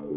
Good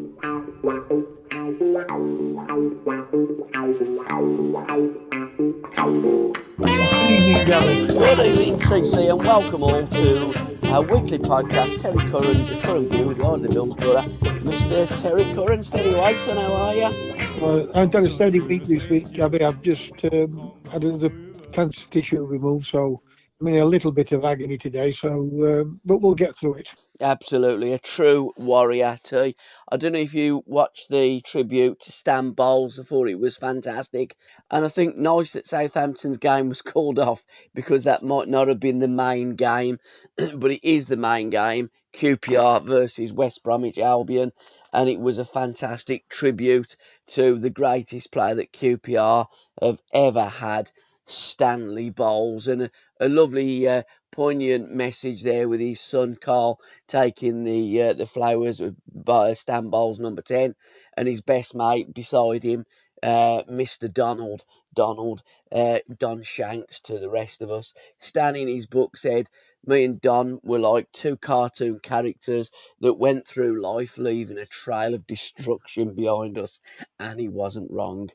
evening, Gavin. Good evening, TC, and welcome all to our weekly podcast, Terry Currans, the Curran View with the Ardsley Middlesbrough. Mr. Terry Curran, steady away, son, how are you? I've done a steady week this week, Gabby. I've just had another cancer tissue removed, so I'm in a little bit of agony today. But we'll get through it. Absolutely, a true warrior, T. I don't know if you watched the tribute to Stan Bowles. I thought it was fantastic. And I think nice that Southampton's game was called off because that might not have been the main game, but it is the main game. QPR versus West Bromwich Albion. And it was a fantastic tribute to the greatest player that QPR have ever had, Stanley Bowles. And a lovely poignant message there with his son Carl taking the flowers by Stan Bowles number 10 and his best mate beside him, Mr. Don Shanks to the rest of us. Stan in his book said, me and Don were like two cartoon characters that went through life leaving a trail of destruction behind us, and he wasn't wrong.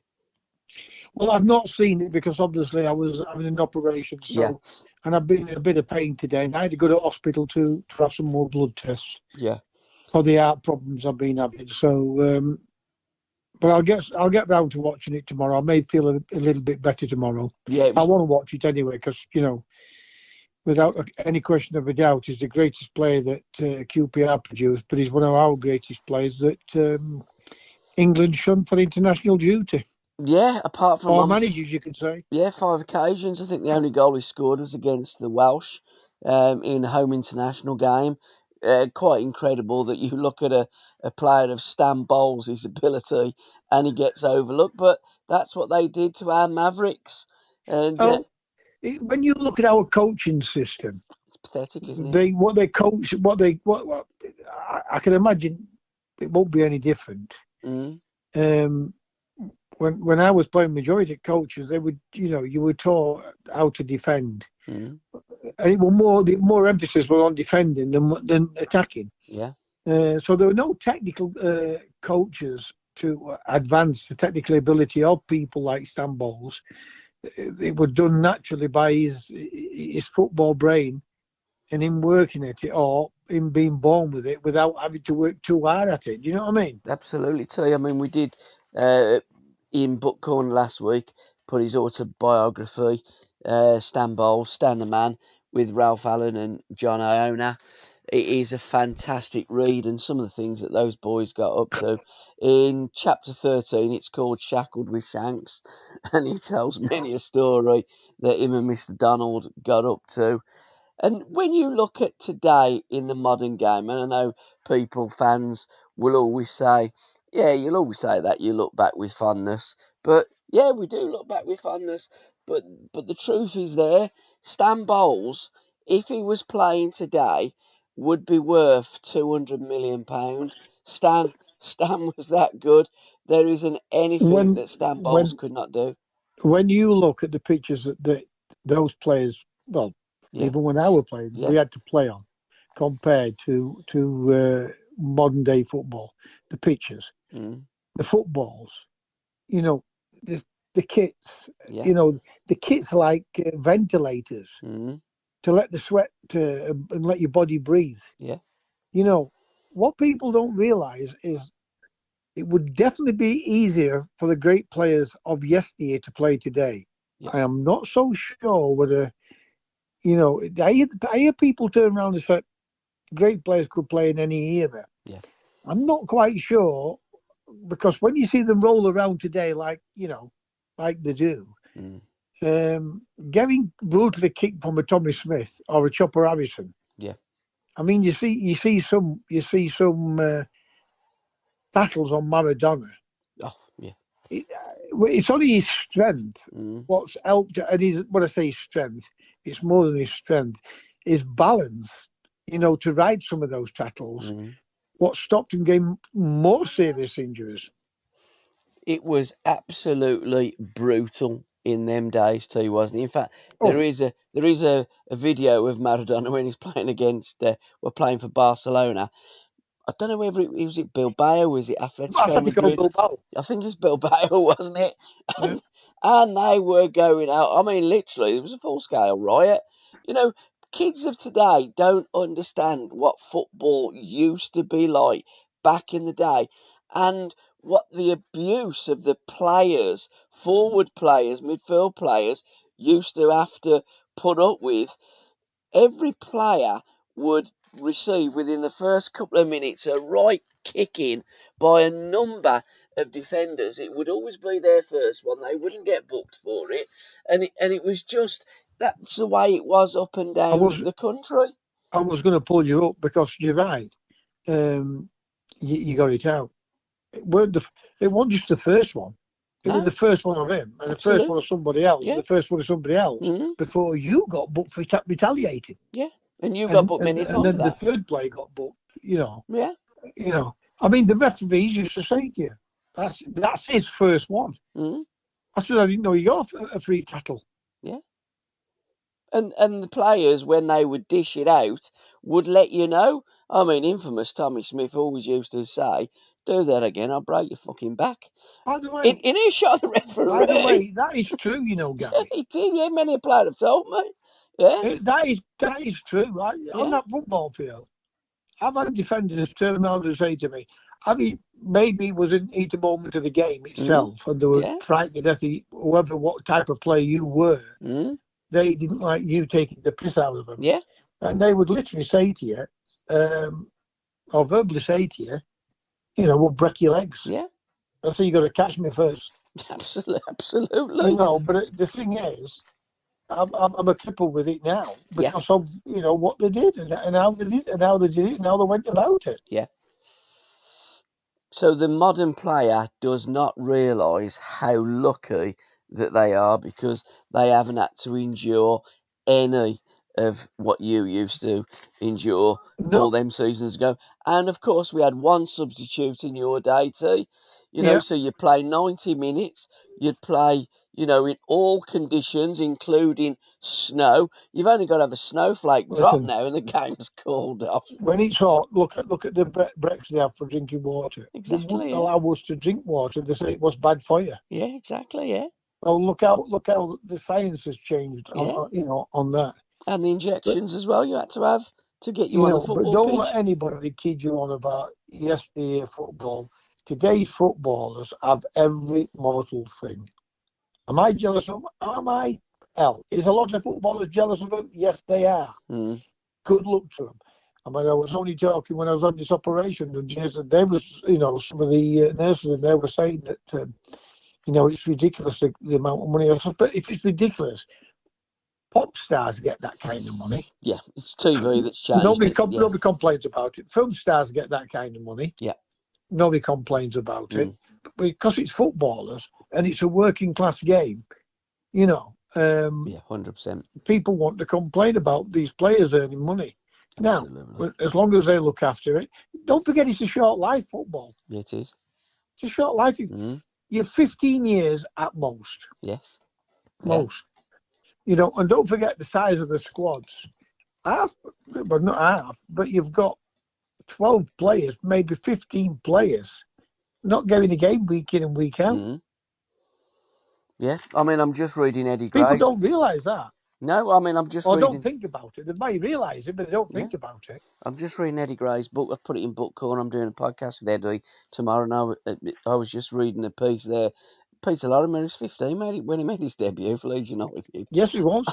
Well, I've not seen it because obviously I was having an operation, and I've been in a bit of pain today, and I had to go to hospital to have some more blood tests for the heart problems I've been having. So, but I'll get round to watching it tomorrow. I may feel a little bit better tomorrow. I want to watch it anyway because, without any question of a doubt, he's the greatest player that QPR produced, but he's one of our greatest players that England shunned for international duty. Yeah, apart from... Or managers, you could say. Yeah, 5 occasions. I think the only goal he scored was against the Welsh in a home international game. Quite incredible that you look at a player of Stan Bowles' ability and he gets overlooked, but that's what they did to our Mavericks. And when you look at our coaching system, it's pathetic, isn't it? I can imagine it won't be any different. When I was playing majority coaches, they would, you were taught how to defend. And it was the more emphasis was on defending than attacking. Yeah. So there were no technical coaches to advance the technical ability of people like Stan Bowles. It was done naturally by his football brain and him working at it, or him being born with it without having to work too hard at it. Do you know what I mean? Absolutely, T. I mean, we did in Book Corner last week put his autobiography, Stan Bowles, Stan the Man, with Ralph Allen and John Iona. It is a fantastic read, and some of the things that those boys got up to. In chapter 13, it's called Shackled with Shanks, and he tells many a story that him and Mr. Donald got up to. And when you look at today in the modern game, and I know fans will always say, yeah, you'll always say that you look back with fondness. But yeah, we do look back with fondness. But the truth is there, Stan Bowles, if he was playing today, would be worth £200 million. Stan was that good. There isn't anything that Stan Bowles could not do. When you look at the pictures that those players, even when I was playing, we had to play on, compared to modern day football, the pitches, the footballs, the kits, the kits like ventilators to let the sweat and let your body breathe. Yeah. What people don't realize is it would definitely be easier for the great players of yesteryear to play today. Yeah. I am not so sure whether, I hear people turn around and say great players could play in any era. Yeah. I'm not quite sure, because when you see them roll around today, like they do, getting brutally kicked from a Tommy Smith or a Chopper Harrison. Yeah. I mean, you see some battles on Maradona. Oh, yeah. It's only his strength. What's helped, and when I say strength, it's more than his strength. His balance, to ride some of those tackles. What stopped him getting more serious injuries? It was absolutely brutal in them days too, wasn't it? In fact, there is a video of Maradona when he's playing we're playing for Barcelona. I don't know whether it was Bilbao, was it Atletico Atletico Madrid? Bilbao. I think it's Bilbao, wasn't it? Yeah. And they were going out. I mean, literally, it was a full-scale riot. You know, kids of today don't understand what football used to be like back in the day, and what the abuse of the players, forward players, midfield players, used to have to put up with. Every player would receive within the first couple of minutes a right kicking by a number of defenders. It would always be their first one. They wouldn't get booked for it. And it was just, that's the way it was up and down the country. I was going to pull you up because you're right. You got it out. It wasn't just the first one. It was the first one of him, and the first one of somebody else, and the first one of somebody else, before you got booked for retaliating. Yeah, and you got booked many times. And then the third player got booked, Yeah. I mean, the referees used to say to you, that's his first one. I said, I didn't know he got a free tackle. Yeah. And the players, when they would dish it out, would let you know. I mean, infamous Tommy Smith always used to say, do that again, I'll break your fucking back. By the way, in earshot of the referee. By the way, that is true, Gary. It did, yeah, many a player have told me. Yeah. That is true. On that football field, I've had defenders turn around and say to me, I mean, maybe it was in each moment of the game itself, and they were frightened to death, whoever, what type of player you were. They didn't like you taking the piss out of them. Yeah. And they would literally say to you, or verbally say to you, we'll break your legs. Yeah. So you got to catch me first. Absolutely. No, but the thing is, I'm a cripple with it now because of what they did and how they did and how they did it and how they went about it. Yeah. So the modern player does not realise how lucky that they are because they haven't had to endure any of what you used to endure all them seasons ago. And of course, we had one substitute in your day, T. So you play 90 minutes, you'd play, in all conditions, including snow. You've only got to have a snowflake drop now and the game's called off. When it's hot, look at the breaks they have for drinking water. Exactly. They wouldn't allow us to drink water. They say it was bad for you. Yeah, exactly, yeah. Well, look how the science has changed on that. And the injections as well you had to have to get you on the football but don't pitch. let anybody kid you on about yesterday football. Today's footballers have every mortal thing. Am I jealous of them? Am I? Hell, is a lot of footballers jealous of them? Yes, they are. Good luck to them. I mean, I was only talking when I was on this operation, and they was, some of the nurses, and they were saying that, it's ridiculous the amount of money. I said, but if it's ridiculous, pop stars get that kind of money. Yeah, it's TV that's changed. Nobody complains about it. Film stars get that kind of money. Yeah. Nobody complains about it because it's footballers and it's a working class game. 100%. People want to complain about these players earning money. Absolutely. Now, as long as they look after it, don't forget it's a short life, football. Yeah, it is. It's a short life. You're 15 years at most. Yes. Most. And don't forget the size of the squads. Not half, but you've got 12 players, maybe 15 players, not getting a game week in and week out. Yeah, I mean, I'm just reading Eddie Gray. People don't realise that. No, I mean, I'm just reading... don't think about it. They might realise it, but they don't think about it. I'm just reading Eddie Gray's book. I've put it in Book Corner. I'm doing a podcast with Eddie tomorrow, and I was just reading a piece there. Peter Lorimer was 15 when he made his debut for Leeds United. Yes, he was.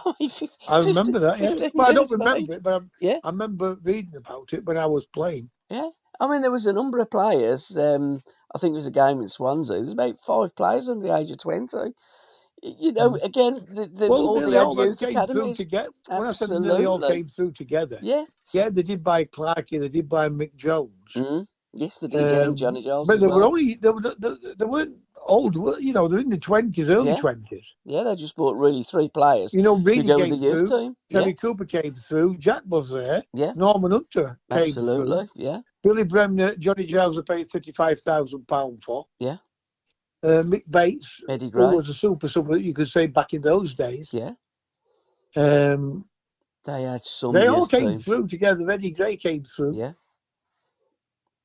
I remember that. Yeah. Well, I don't remember it, but I remember reading about it when I was playing. Yeah. I mean, there was a number of players. I think it was a game in Swansea. There's about 5 players under the age of 20. Again, all the youth academies. When I said nearly all came through together. Yeah. Yeah, they did by Clarkey, they did by Mick Jones. Yes, they did. Johnny Jones. But they weren't old. They're in the 20s, early 20s. Yeah, they just bought really 3 players. Reedy to go came with the youth through. team. Terry Cooper came through. Jack was there. Yeah. Norman Hunter came Absolutely. through. Yeah. Billy Bremner, Johnny Giles paid £35,000 for. Yeah. Mick Bates, Eddie Gray, who was a super, you could say, back in those days. Yeah. They had some. They all came through together. Eddie Gray came through. Yeah.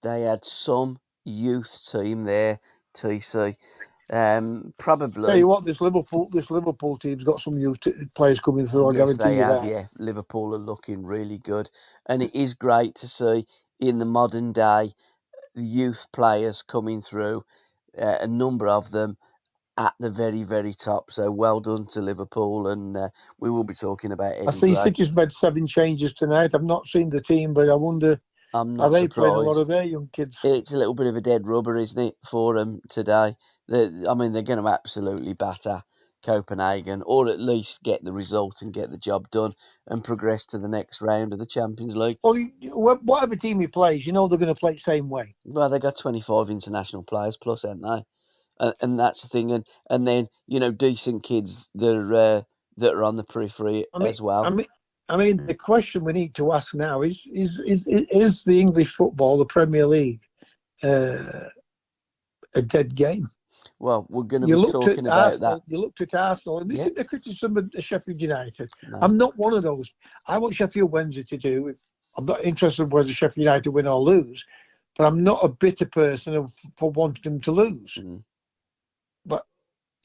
They had some youth team there, TC. Probably. Tell you what, this Liverpool team's got some youth players coming through. I Yes, guarantee they you have. that. Yeah, Liverpool are looking really good, and it is great to see in the modern day youth players coming through. A number of them at the very, very top. So well done to Liverpool, and we will be talking about Eddie I see Gray. City's made 7 changes tonight. I've not seen the team, but I wonder, I'm are not they playing a lot surprised. of their young kids? It's a little bit of a dead rubber, isn't it, for them today? They're going to absolutely batter Copenhagen, or at least get the result and get the job done and progress to the next round of the Champions League. Well, whatever team he plays, they're going to play the same way. Well, they got 25 international players plus, haven't they? And that's the thing, and then decent kids that are on the periphery as well. I mean, the question we need to ask now is the English football, the Premier League, a dead game? Well, we're going to be talking about that. You looked at Arsenal, and this is the criticism of Sheffield United. No. I'm not one of those. I want Sheffield Wednesday to do. I'm not interested in whether Sheffield United win or lose, but I'm not a bitter person for wanting them to lose. But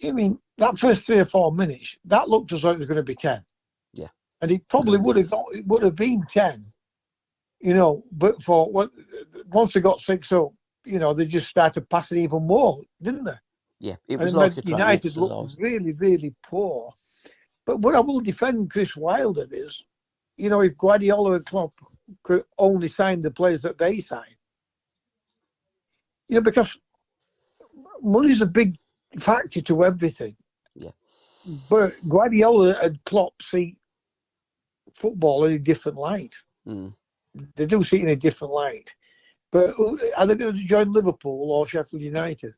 I mean, that first 3 or 4 minutes, that looked as though it was going to be 10. Yeah, and it probably would have been 10. But once they got 6 up, they just started passing even more, didn't they? Yeah, it was like a United looked really, really poor. But what I will defend Chris Wilder is, if Guardiola and Klopp could only sign the players that they sign, because money's a big factor to everything. Yeah. But Guardiola and Klopp see football in a different light. They do see it in a different light. But are they going to join Liverpool or Sheffield United?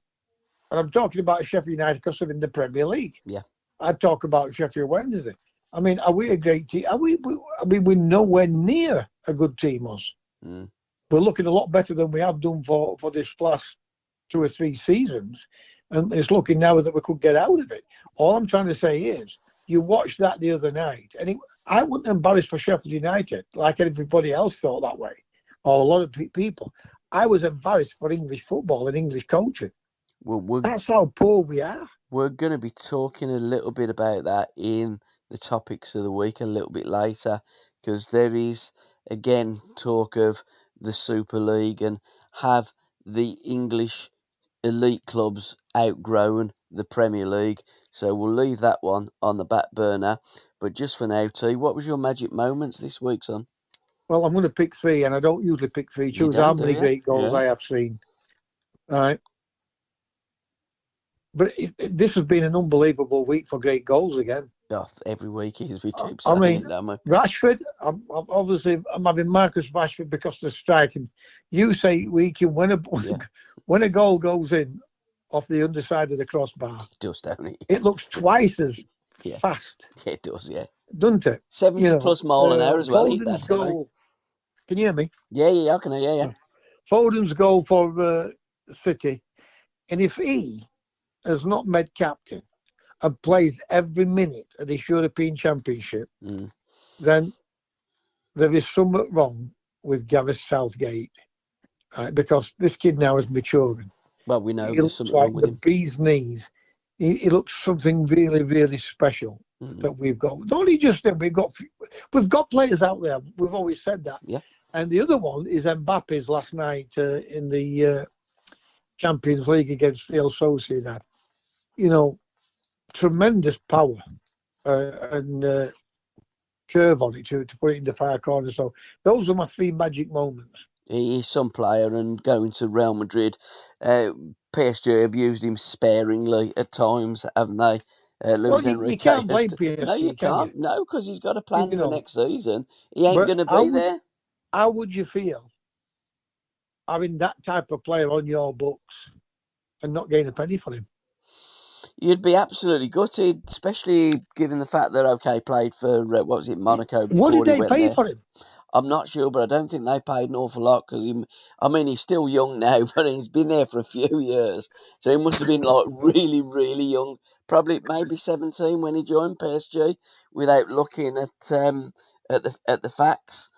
And I'm talking about Sheffield United because they're in the Premier League. Yeah. I'd talk about Sheffield Wednesday. I mean, are we a great team? We're nowhere near a good team, us. We're looking a lot better than we have done for this last 2 or 3 seasons. And it's looking now that we could get out of it. All I'm trying to say is, you watched that the other night, and I wasn't embarrassed for Sheffield United like everybody else thought that way, or a lot of people. I was embarrassed for English football and English coaching. Well, that's how poor we are. We're going to be talking a little bit about that in the topics of the week a little bit later, because there is, again, talk of the Super League and have the English elite clubs outgrown the Premier League. So we'll leave that one on the back burner. But just for now, T, what was your magic moments this week, son? Well, I'm going to pick 3, and I don't usually pick 3. Choose how many great goals I have seen. All right. But this has been an unbelievable week for great goals again. Oh, every week is, we keep saying it. Rashford, I'm having Marcus Rashford because they're striking. You say we can when a goal goes in off the underside of the crossbar. It does, don't it? It looks twice as fast. Yeah, it does, yeah. Doesn't it? 70 plus mile an hour as well. Foden's goal. Can you hear me? Yeah, I can hear you. Foden's goal for City, and if he has not made captain and plays every minute at this European Championship, then there is something wrong with Gareth Southgate, right? Because this kid now is maturing. Well, we know there's something wrong with him. The bee's knees. He looks something really, really special that we've got. Not only just him, we've got players out there. We've always said that. Yeah. And the other one is Mbappe's last night in the Champions League against Real Sociedad. Tremendous power and curve on it to put it in the far corner. So those are my 3 magic moments. He is some player, and going to Real Madrid, PSG have used him sparingly at times, haven't they? Luis Enrique. You can't blame PSG. No, you can't. No, because he's got a plan for next season. He ain't going to be there. How would you feel having that type of player on your books and not getting a penny for him? You'd be absolutely gutted, especially given the fact that played for Monaco. What did they pay for him? I'm not sure, but I don't think they paid an awful lot because he's still young now, but he's been there for a few years, so he must have been like really, really young, probably maybe 17 when he joined PSG, without looking at the facts.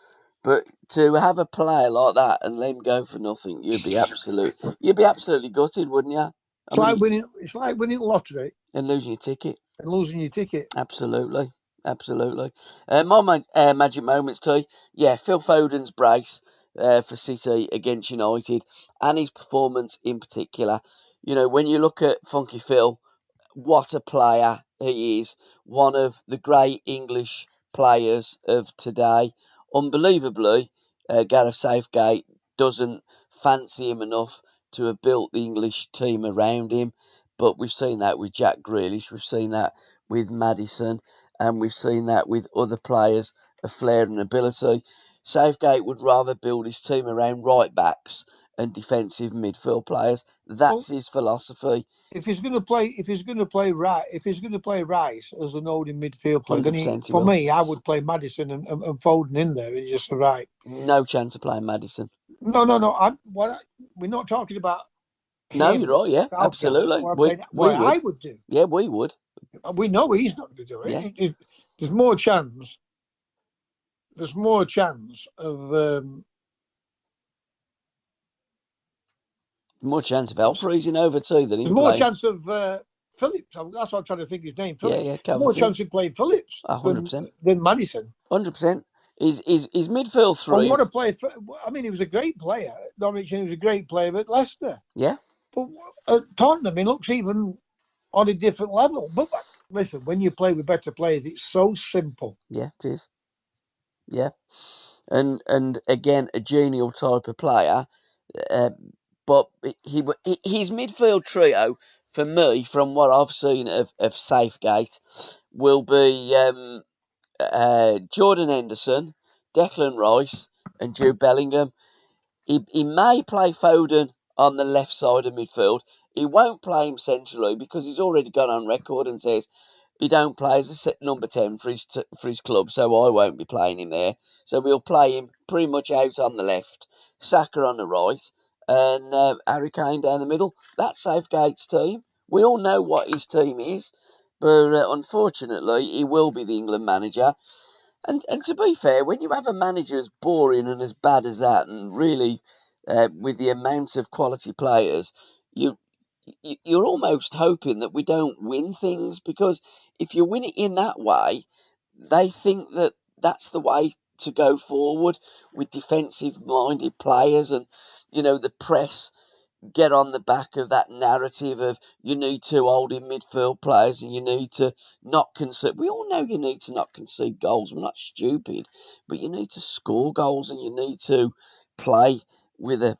But to have a player like that and let him go for nothing, you'd be absolutely gutted, wouldn't you? It's like winning the lottery and losing your ticket. Absolutely. My magic moments too. Yeah, Phil Foden's brace for City against United, and his performance in particular. You know, when you look at Funky Phil, what a player he is. One of the great English players of today. Unbelievably, Gareth Southgate doesn't fancy him enough to have built the English team around him. But we've seen that with Jack Grealish, we've seen that with Maddison, and we've seen that with other players of flair and ability. Southgate would rather build his team around right backs and defensive midfield players. That's his philosophy. If he's going to play Rice as an holding midfield player, then for me, I would play Maddison and Foden in there. It's just right. No chance of playing Maddison. No. We're not talking about. No, you're right. Yeah, absolutely. I would do. Yeah, we would. We know he's not going to do it. Yeah. There's more chance. There's more chance of. More chance of Al freezing over too than him. There's more chance of Phillips. That's what I'm trying to think his name. Phillips. Yeah. More chance of playing Phillips 100%. Than Maddison. 100%. His midfield three. Well, what a player! I mean, he was a great player at Norwich, and he was a great player at Leicester. Yeah. But at Tottenham, he looks even on a different level. But listen, when you play with better players, it's so simple. Yeah, it is. Yeah, and again, a genial type of player. But his midfield trio, for me, from what I've seen of Southgate, will be Jordan Henderson, Declan Rice, and Jude Bellingham. He may play Foden on the left side of midfield. He won't play him centrally because he's already gone on record and says he don't play as a number 10 for his club, so I won't be playing him there. So we'll play him pretty much out on the left, Saka on the right, and Harry Kane down the middle. That's Southgate's team. We all know what his team is, but unfortunately, he will be the England manager. And to be fair, when you have a manager as boring and as bad as that, and really with the amount of quality players, you're almost hoping that we don't win things, because if you win it in that way, they think that that's the way to go forward with defensive-minded players, and the press get on the back of that narrative of you need to hold in midfield players and you need to not concede. We all know you need to not concede goals. We're not stupid, but you need to score goals and you need to play with a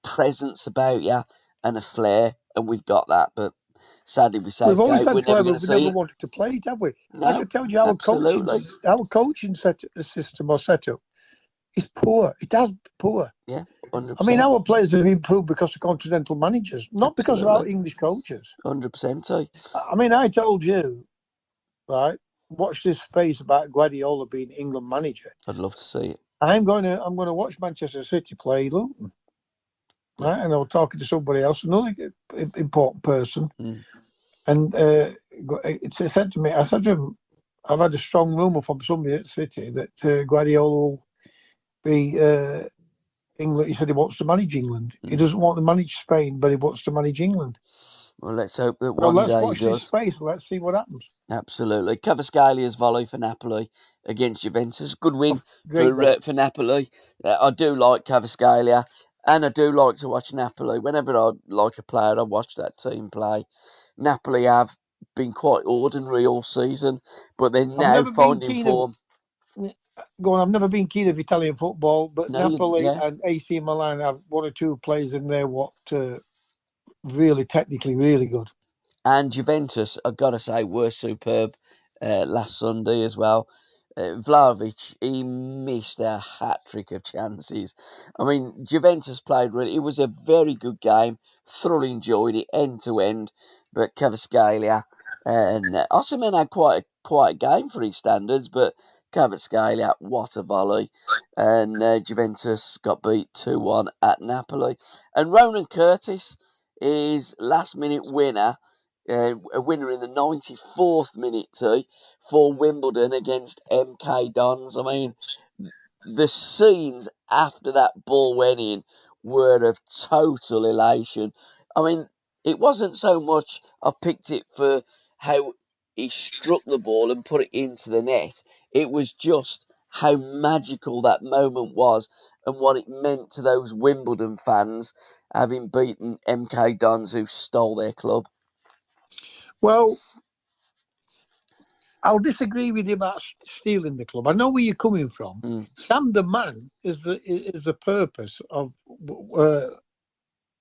presence about you and a flair, and we've got that. But sadly, we've always had flair, but we never wanted to play it, have we? No, like I told you, our coaching system or setup is poor. It has poor. Yeah. 100%. I mean, our players have improved because of continental managers, not because of our English coaches. 100%. I mean, I told you, right? Watch this space about Guardiola being England manager. I'd love to see it. I'm going to watch Manchester City play Luton, right? And I was talking to somebody else, another important person, and it said to me, I said to him, I've had a strong rumour from somebody at City that Guardiola will be England. He said he wants to manage England. He doesn't want to manage Spain, but he wants to manage England. Well, let's hope that one day he does. Let's watch this space. Let's see what happens. Absolutely. Kvaratskhelia volley for Napoli against Juventus. Good win for Napoli. I do like Kvaratskhelia, and I do like to watch Napoli. Whenever I like a player, I watch that team play. Napoli have been quite ordinary all season, but they're now finding form. I've never been keen of Italian football, but Napoli and AC Milan have one or two players in there what really technically really good. And Juventus, I've got to say, were superb last Sunday as well. Vlahovic, he missed a hat-trick of chances. I mean, Juventus played really. It was a very good game. Thoroughly enjoyed it, end to end. But Kvaratskhelia and Osimhen had quite a game for his standards, but Kvaratskhelia, what a volley. And Juventus got beat 2-1 at Napoli. And Ronan Curtis, his last-minute winner, a winner in the 94th minute too, for Wimbledon against MK Dons. I mean, the scenes after that ball went in were of total elation. I mean, it wasn't so much I picked it for how he struck the ball and put it into the net. It was just how magical that moment was and what it meant to those Wimbledon fans having beaten MK Dons who stole their club. Well, I'll disagree with you about stealing the club. I know where you're coming from. Sam the Man is the purpose of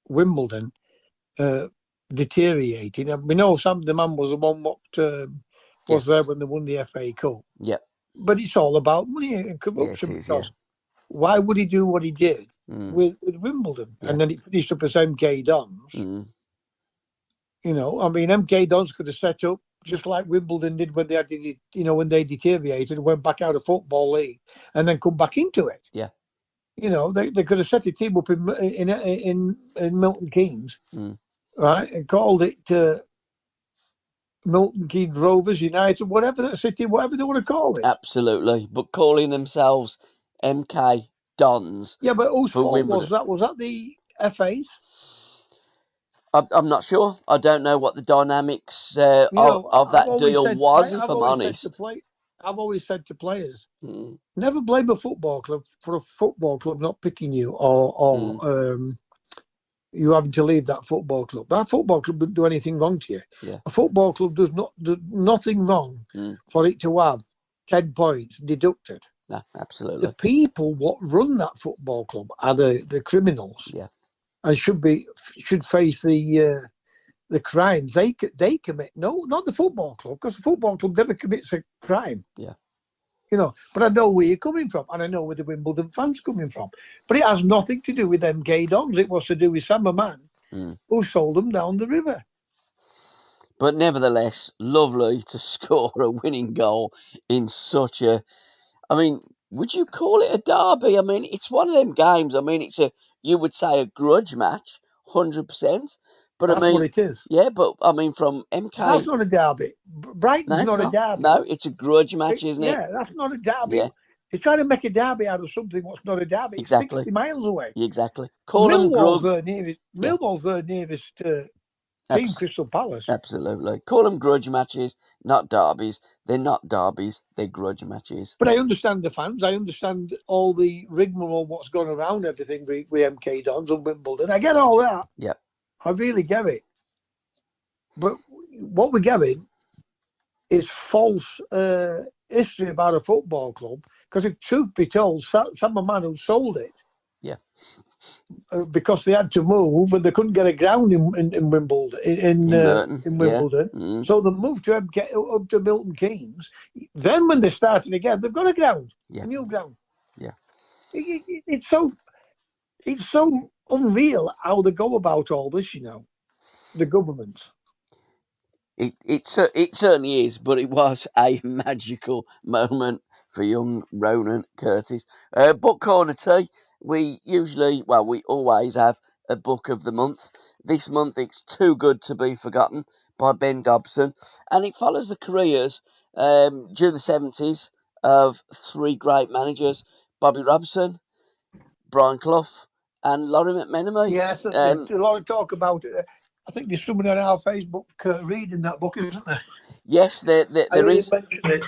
Wimbledon deteriorating. And we know Sam the Man was the one what was there when they won the FA Cup. Yeah. But it's all about money and corruption. Why would he do what he did with Wimbledon? And then it finished up as MK Dons. You know, I mean, MK Dons could have set up just like Wimbledon did when they had, when they deteriorated and went back out of Football League and then come back into it. Yeah. You know, they could have set a team up in Milton Keynes, right, and called it Milton Keynes Rovers United, whatever that city, whatever they want to call it. Absolutely, but calling themselves MK Dons. Yeah, but whose fault Wimbledon. was that? Was that the FA's? I'm not sure. I don't know what the dynamics of that deal was, if I'm honest. I've always said to players, never blame a football club for a football club not picking you or you having to leave that football club. That football club didn't do anything wrong to you. Yeah. A football club do nothing wrong for it to have 10 points deducted. No, absolutely. The people what run that football club are the criminals. Yeah. And should face the crimes they commit. No, not the football club, because the football club never commits a crime. Yeah. You know, but I know where you're coming from, and I know where the Wimbledon fans coming from. But it has nothing to do with MK Dons. It was to do with Sam Man, who sold them down the river. But nevertheless, lovely to score a winning goal in such a. I mean, would you call it a derby? I mean, it's one of them games. I mean, you would say a grudge match, 100%. But that's what it is. Yeah, but I mean, from MK. That's not a derby. Brighton's not a derby. No, it's a grudge match, isn't it? Yeah, that's not a derby. Yeah. They're trying to make a derby out of something what's not a derby. Exactly. It's 60 miles away. Exactly. Millwall's their nearest team, Crystal Palace. Absolutely. Call them grudge matches, not derbies. They're not derbies, they're grudge matches. But I understand the fans. I understand all the rigmarole, what's gone around everything with MK Dons and Wimbledon. I get all that. Yeah. I really get it. But what we're getting is false history about a football club. Because if truth be told, some man who sold it. Yeah. Because they had to move and they couldn't get a ground in Wimbledon. In Wimbledon. Yeah. So they moved up to Milton Keynes. Then when they started again, they've got a ground. Yeah. A new ground. Yeah. It's so unreal how they go about all this, the government. It certainly is, but it was a magical moment for young Ronan Curtis. Book Corner Tea, we always have a book of the month. This month it's Too Good to Be Forgotten by Ben Dobson, and it follows the careers during the 70s of three great managers, Bobby Robson, Brian Clough and Laurie McMenemy. Yes, there's a lot of talk about it. I think there's somebody on our Facebook reading that book, isn't there? Yes, there is. It.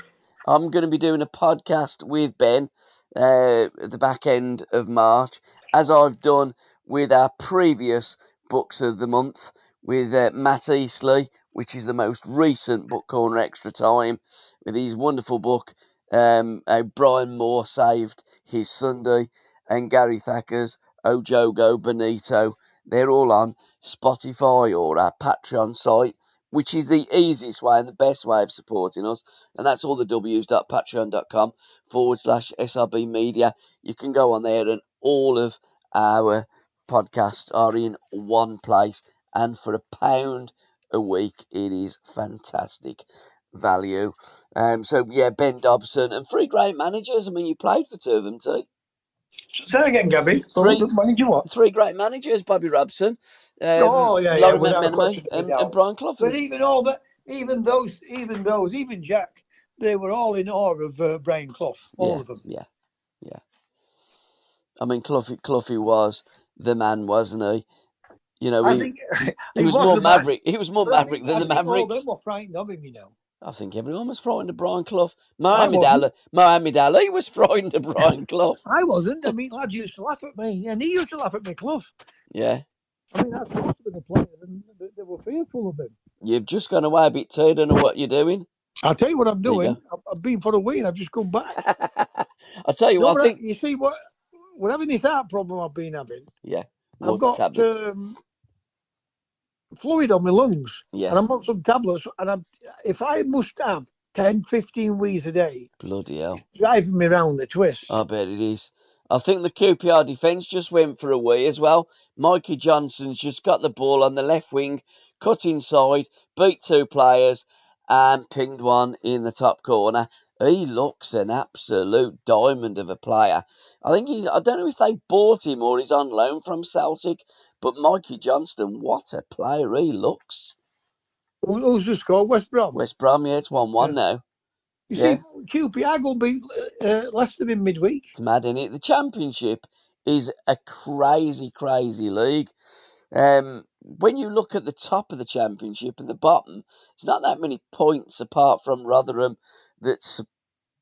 I'm going to be doing a podcast with Ben at the back end of March, as I've done with our previous books of the month, with Matt Eastley, which is the most recent Book Corner Extra Time, with his wonderful book, Brian Moore Saved His Sunday, and Gary Thacker's Ojogo Bonito. They're all on Spotify or our Patreon site, which is the easiest way and the best way of supporting us. And that's all the w's.patreon.com/SRB Media. You can go on there and all of our podcasts are in one place. And for £1 a week, it is fantastic value. So, Ben Dobson and three great managers. I mean, you played for two of them too. Say again, Gabby. Three great managers: Bobby Robson, Laurie McMenemy, and Brian Clough. But even Jack, they were all in awe of Brian Clough. All of them. Yeah. I mean, Cloughie was the man, wasn't he? You know, I think he was was more the man. maverick. He was more But I maverick think than the all them Mavericks. were frightened of him, you know. I think everyone was frightened of Brian Clough. I wasn't. Mohamed Ali was frightened of Brian Clough. I wasn't. I mean, lads used to laugh at me, and he used to laugh at me, Clough. Yeah. I mean, that's most of the players, and they were fearful of him. You've just gone away a bit too. Don't know what you're doing. I'll tell you what I'm There you doing. I've been for a week and I've just come back. I'll tell you No, what, I think. you see, what we're having this heart problem I've been having. Yeah. I've Water got tablets. fluid on my lungs. Yeah. And I'm on some tablets. And if I must have 10, 15 wheeze a day, Bloody hell. it's driving me round the twist. I bet it is. I think the QPR defence just went for a wee as well. Mikey Johnson's just got the ball on the left wing, cut inside, beat two players, and pinged one in the top corner. He looks an absolute diamond of a player. I don't know if they bought him or he's on loan from Celtic, but Mikey Johnston, what a player he looks. Who's the score? West Brom? West Brom, yeah, it's 1-1 now. You see, QPR going to beat Leicester in midweek. It's mad, isn't it? The Championship is a crazy, crazy league. When you look at the top of the Championship and the bottom, it's not that many points apart from Rotherham that's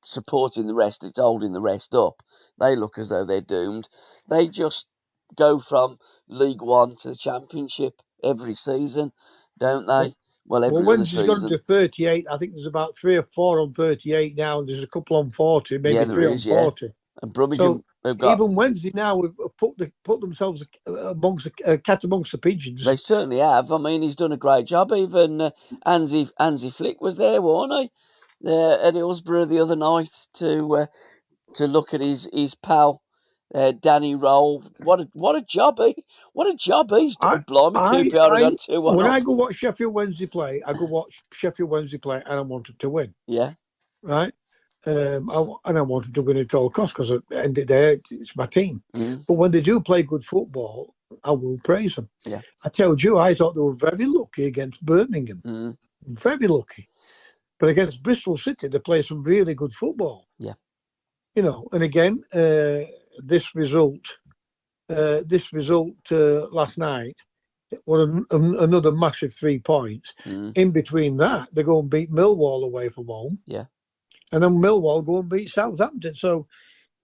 supporting the rest, it's holding the rest up. They look as though they're doomed. They just go from League One to the Championship every season, don't they? Well, every other Wednesday's gone season. to 38. I think there's about 3 or 4 on 38 now, and there's a couple on 40, maybe 3 on 40. And Brummage have got... Even Wednesday now have put themselves amongst a cat amongst the pigeons. They certainly have. I mean, he's done a great job. Even Hansi Flick was there, wasn't he? At Hillsborough the other night to look at his pal Danny Roll. What a job he's done. Blimey, QPR have gone 2-1 When up. I go watch Sheffield Wednesday play, and I want them to win. Yeah. Right. And I want them to win at all costs because at the end of the day, it's my team. Mm. But when they do play good football, I will praise them. Yeah. I told you, I thought they were very lucky against Birmingham. Mm. Very lucky. But against Bristol City, they play some really good football. Yeah. You know, and again, this result last night was another massive 3 points. Mm. In between that, they go and beat Millwall away from home. Yeah. And then Millwall go and beat Southampton. So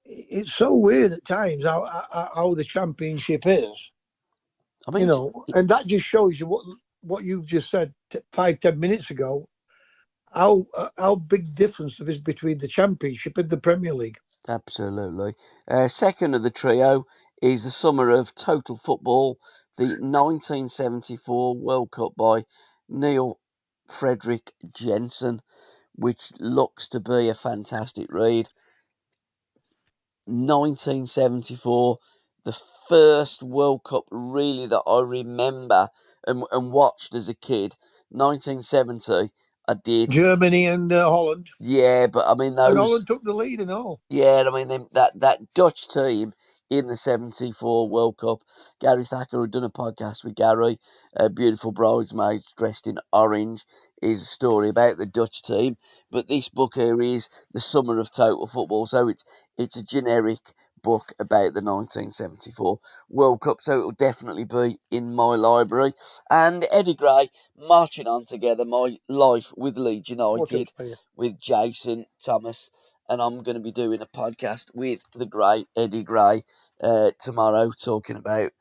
it's so weird at times how the Championship is. I mean, and that just shows you what you've just said 5-10 minutes ago. How big difference there is between the Championship and the Premier League. Absolutely. Second of the trio is the summer of total football, the 1974 World Cup by Neil Frederick Jensen, which looks to be a fantastic read. 1974, the first World Cup really that I remember and watched as a kid. 1970, I did. Germany and Holland. Yeah, but I mean those. And Holland took the lead and all. Yeah, I mean that Dutch team in the 74 World Cup. Gary Thacker had done a podcast with Gary, Beautiful Bridesmaids Dressed in Orange, is a story about the Dutch team. But this book here is The Summer of Total Football, so it's a generic book about the 1974 World Cup, so it will definitely be in my library. And Eddie Gray, marching on together, my life with Leeds United, with Jason Thomas. And I'm going to be doing a podcast with the great Eddie Gray tomorrow, talking about,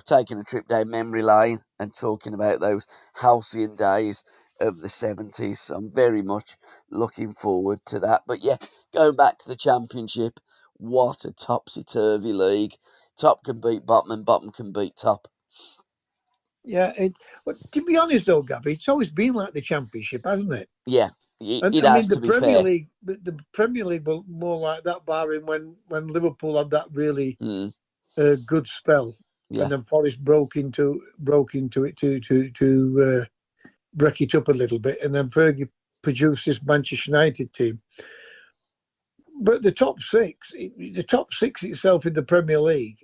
taking a trip down memory lane and talking about those halcyon days of the 70s. So I'm very much looking forward to that. But yeah, going back to the Championship, what a topsy-turvy league. Top can beat bottom and bottom can beat top. Yeah, but to be honest though, Gabby, it's always been like the Championship, hasn't it? Yeah. It has to be fair. The Premier League was more like that, barring when Liverpool had that really good spell, and then Forest broke into it to break it up a little bit, and then Fergie produced this Manchester United team. But the top six itself in the Premier League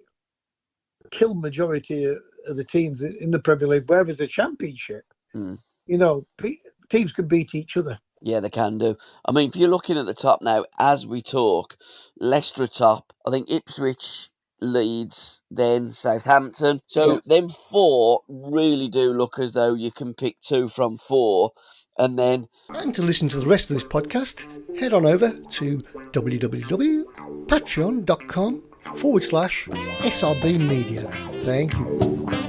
killed majority of the teams in the Premier League. Whereas the Championship, teams can beat each other. Yeah, they can do. I mean, if you're looking at the top now, as we talk, Leicester top. I think Ipswich Leeds, then Southampton. So them 4 really do look as though you can pick 2 from 4, and then... And to listen to the rest of this podcast, head on over to www.patreon.com/SRB Media. Thank you.